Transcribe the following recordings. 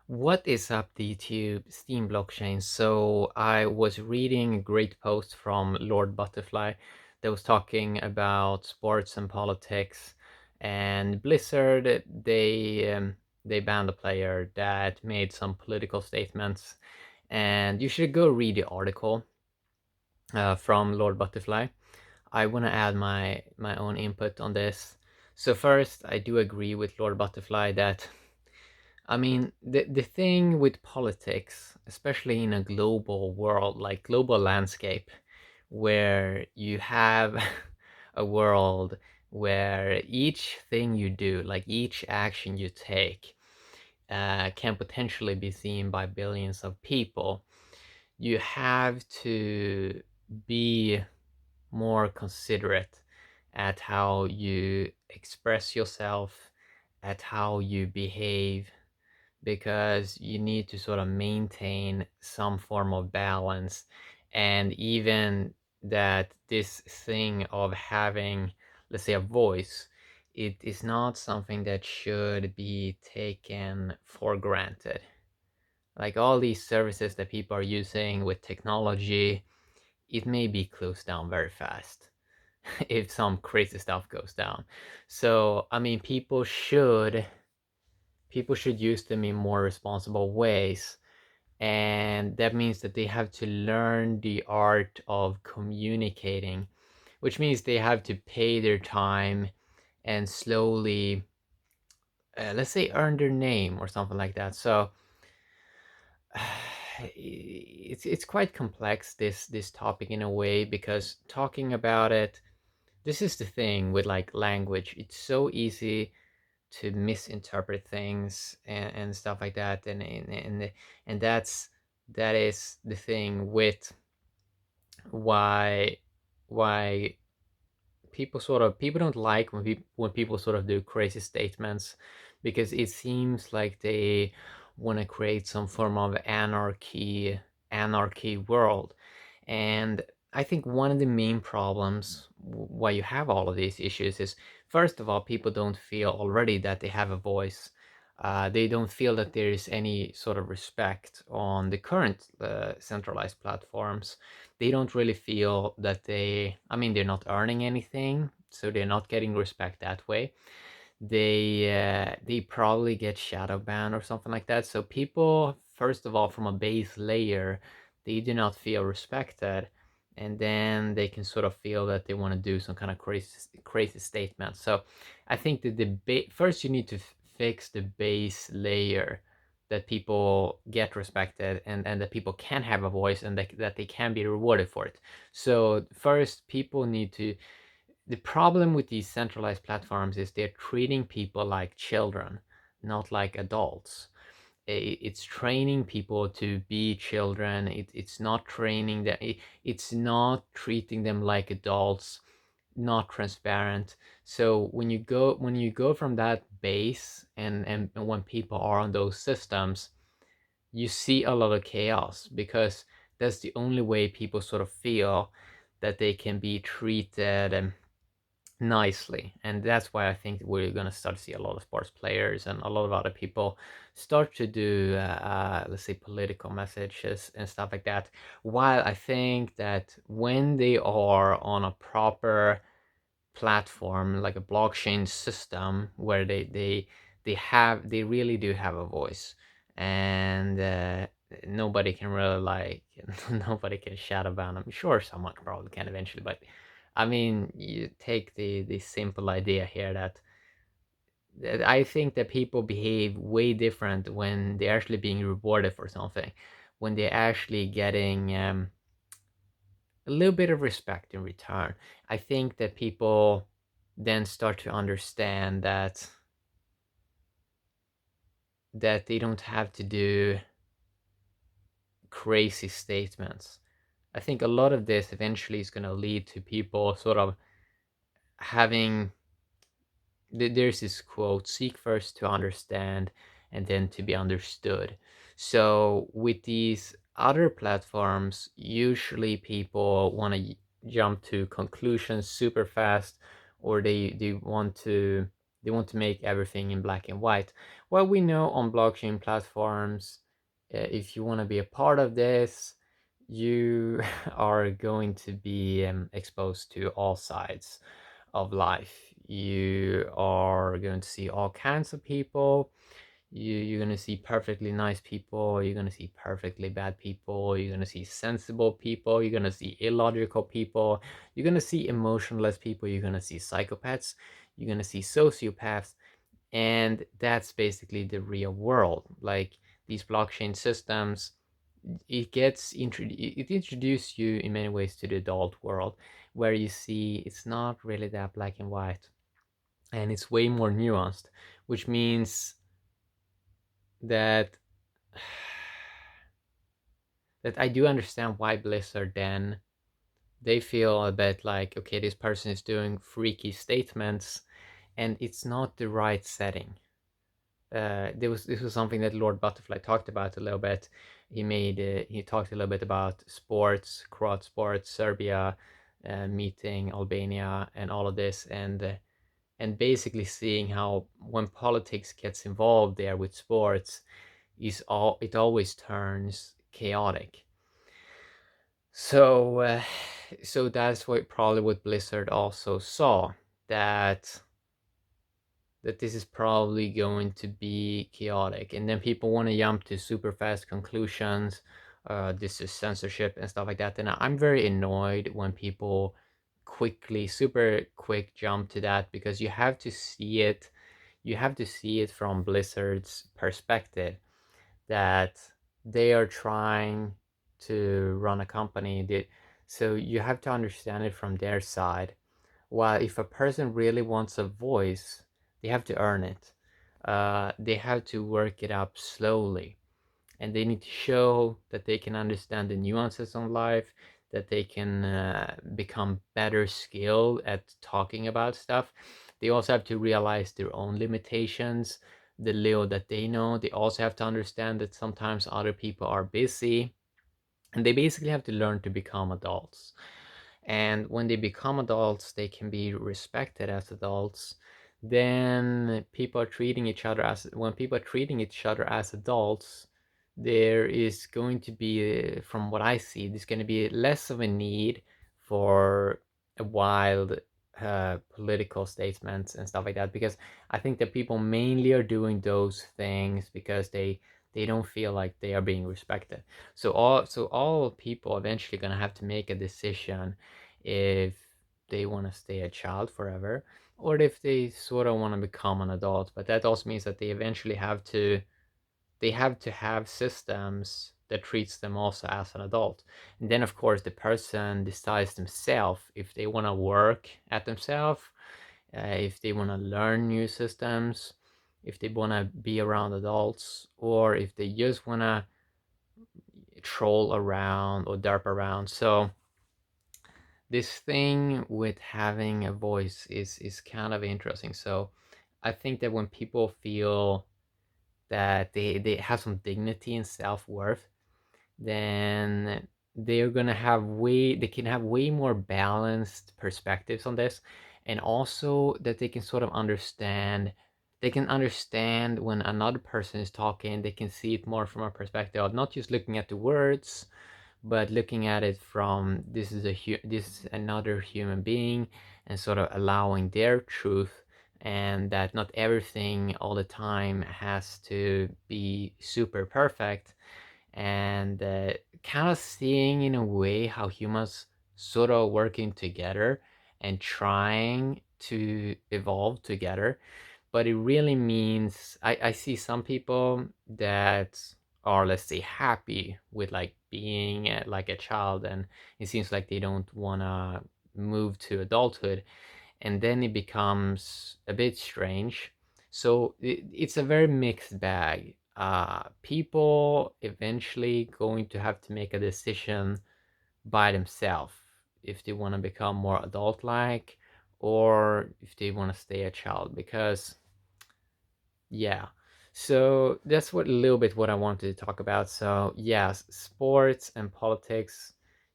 What is up, YouTube? Steem blockchain. So I was reading a great post from Lord Butterfly that was talking about sports and politics, and Blizzard they banned a player that made some political statements, and you should go read the article from Lord Butterfly. I want to add my own input on this. So first, I do agree with Lord Butterfly that the thing with politics, especially in a global world, like global landscape, where you have a world where each thing you do, like each action you take, can potentially be seen by billions of people, you have to be more considerate at how you express yourself, at how you behave, because you need to sort of maintain some form of balance. And even that this thing of having, let's say, a voice, it is not something that should be taken for granted. Like all these services that people are using with technology, it may be closed down very fast if some crazy stuff goes down. So people should use them in more responsible ways, and that means that they have to learn the art of communicating, which means they have to pay their time and slowly, let's say, earn their name or something like that. So it's quite complex, this topic, in a way, because talking about it, this is the thing with like language. It's so easy to misinterpret things and stuff like that, and that is the thing with why why people don't like when people sort of do crazy statements, because it seems like they want to create some form of anarchy world. And I think one of the main problems why you have all of these issues is, first of all, people don't feel already that they have a voice. They don't feel that there is any sort of respect on the current centralized platforms. They don't really feel that they're not earning anything, so they're not getting respect that way. They probably get shadow banned or something like that. So people, first of all, from a base layer, they do not feel respected, and then they can sort of feel that they want to do some kind of crazy statement. So I think that first you need to fix the base layer, that people get respected, and that people can have a voice, and that they can be rewarded for it. So first, people need to, the problem with these centralized platforms is they're treating people like children, not like adults. It's training people to be children. It's not training them. It's not treating them like adults, not transparent. So when you go from that base, and when people are on those systems, you see a lot of chaos, because that's the only way people sort of feel that they can be treated nicely. And that's why I think we're going to start to see a lot of sports players and a lot of other people start to do let's say, political messages and stuff like that, while I think that when they are on a proper platform, like a blockchain system, where they really do have a voice, and nobody can really, like, nobody can shadow ban them. Sure, someone probably can eventually, but you take the simple idea here that I think that people behave way different when they're actually being rewarded for something, when they're actually getting a little bit of respect in return. I think that people then start to understand that they don't have to do crazy statements. I think a lot of this eventually is going to lead to people sort of having, there's this quote, seek first to understand and then to be understood. So with these other platforms, usually people want to jump to conclusions super fast, or they want to They want to make everything in black and white. Well, we know on blockchain platforms, if you want to be a part of this, you are going to be exposed to all sides of life. You are going to see all kinds of people. You're gonna see perfectly nice people, you're gonna see perfectly bad people, you're gonna see sensible people, you're gonna see illogical people, you're gonna see emotionless people, you're gonna see psychopaths, you're gonna see sociopaths, and that's basically the real world. Like these blockchain systems, it introduces you in many ways to the adult world, where you see it's not really that black and white, and it's way more nuanced, which means that that I do understand why Blizzard then they feel a bit like, okay, this person is doing freaky statements and it's not the right setting. This was something that Lord Butterfly talked about a little bit. He talked a little bit about sports, Croat sports, Serbia, meeting Albania, and all of this, and basically seeing how when politics gets involved there with sports, it always turns chaotic. So, so that's what probably what Blizzard also saw, that this is probably going to be chaotic, and then people want to jump to super fast conclusions. This is censorship and stuff like that, and I'm very annoyed when people super quick jump to that, because you have to see it. You have to see it from Blizzard's perspective, that they are trying to run a company that, so you have to understand it from their side. While if a person really wants a voice, they have to earn it. They have to work it up slowly, and they need to show that they can understand the nuances of life, that they can become better skilled at talking about stuff. They also have to realize their own limitations, the little that they know. They also have to understand that sometimes other people are busy, and they basically have to learn to become adults. And when they become adults, they can be respected as adults. Then people are treating each other as when people are treating each other as adults, there is going to be, from what I see, there's going to be less of a need for a wild political statements and stuff like that, because I think that people mainly are doing those things because they don't feel like they are being respected. So all people eventually gonna have to make a decision if they want to stay a child forever, or if they sort of want to become an adult. But that also means that they eventually have to have systems that treats them also as an adult. And then of course the person decides themselves if they want to work at themselves, if they want to learn new systems, if they want to be around adults, or if they just want to troll around or derp around. So this thing with having a voice is kind of interesting. So I think that when people feel that they have some dignity and self-worth, then they can have way more balanced perspectives on this, and also that they can sort of understand, they can understand when another person is talking. They can see it more from a perspective of not just looking at the words, but looking at it from, this is another human being, and sort of allowing their truth, and that not everything all the time has to be super perfect, and kind of seeing in a way how humans sort of working together and trying to evolve together. But it really means I see some people that are, let's say, happy with like being like a child, and it seems like they don't want to move to adulthood, and then it becomes a bit strange. So it's a very mixed bag. People eventually going to have to make a decision by themselves if they want to become more adult-like, or if they want to stay a child. Because yeah, so that's what a little bit what I wanted to talk about. So yes, sports and politics,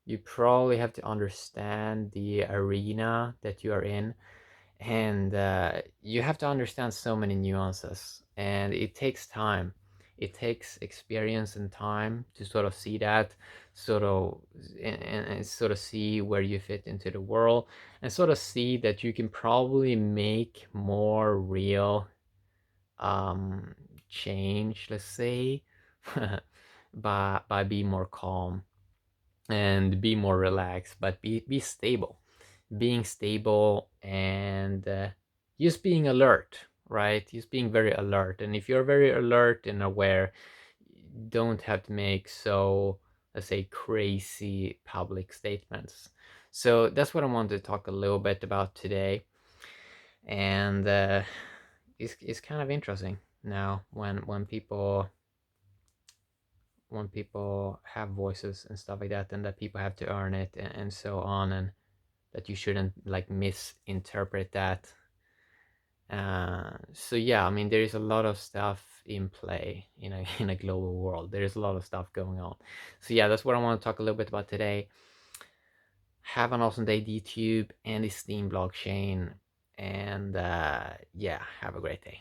you probably have to understand the arena that you are in, And you have to understand so many nuances, and it takes time. It takes experience and time to sort of see that, sort of, and sort of see where you fit into the world, and sort of see that you can probably make more real um, change, let's say, by being more calm and be more relaxed, but be stable. Being stable and just being alert, right? Just being very alert. And if you're very alert and aware, you don't have to make so, let's say, crazy public statements. So that's what I wanted to talk a little bit about today. And it's kind of interesting now when people have voices and stuff like that, and that people have to earn it, and so on, and that you shouldn't like misinterpret that. So yeah, I mean, there is a lot of stuff in play in a in a global world. There is a lot of stuff going on. So yeah, that's what I want to talk a little bit about today. Have an awesome day, DTube and the Steem blockchain, and yeah, have a great day.